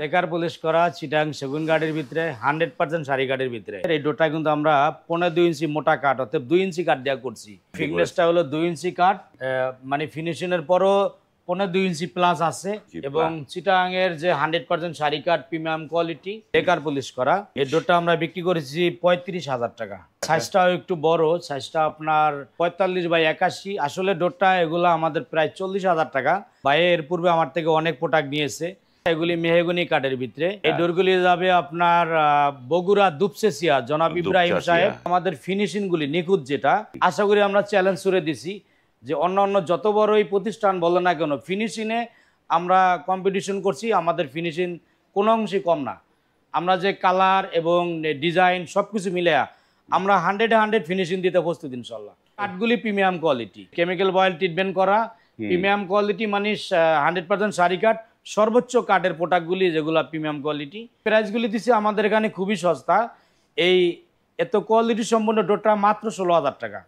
Lacquer polish করা চিটাং সেগুন কাঠের ভিতরে 100% শাড়ি কাঠের ভিতরে। এই ডোরটা কিন্তু আমরা 15-2 ইঞ্চি মোটা কাঠ অর্থাৎ 2 ইঞ্চি কাঠ দেওয়া করছি। থিকনেসটা হলো 2 ইঞ্চি কাঠ, মানে ফিনিশিংয়ের পরও 15-2 ইঞ্চি প্লাস আছে এবং চিটাং এর যে 100% শাড়ি কাঠ প্রিমিয়াম কোয়ালিটি লেকার পলিশ করা। এই ডোরটা আমরা বিক্রি করেছি 35,000 টাকা। সাইজটাও একটু বড়, সাইজটা আপনার 45x81। আসলে ডোরটা এগুলো আমাদের প্রায় 40,000 টাকা। ভাই এর পূর্বে আমার থেকে অনেক প্রোডাক্ট নিয়েছে, এগুলি মেহগনি কাঠের ভিতরে। এই ডোরগুলি যাবে আপনার বগুড়া দুপসেসিয়া জনাব ইব্রাহিম সাহেব। আমাদের ফিনিশিং গুলি নিখুঁত, যেটা আশা করি আমরা চ্যালেঞ্জ করে দিছি যে অন্য যত বড়ই প্রতিষ্ঠান বলে না কেন, ফিনিশিংয়ে আমরা কম্পিটিশন করছি, আমাদের ফিনিশিং কোনো অংশে কম না। আমরা যে কালার এবং ডিজাইন সবকিছু মিলে আমরা 100-100 ফিনিশিং দিতে প্রস্তুত ইনশাল্লাহ। কাঠগুলি premium quality, chemical boil treatment করা, প্রিমিয়াম কোয়ালিটি মানে 100% শাড়ি কাঠ, সর্বোচ্চ কাঠের প্রোডাক্টগুলি যেগুলো প্রিমিয়াম কোয়ালিটি। প্রাইসগুলি দিচ্ছি আমাদের এখানে খুবই সস্তা। এই এত কোয়ালিটি সম্পন্ন ডোরটা মাত্র 16,000 টাকা।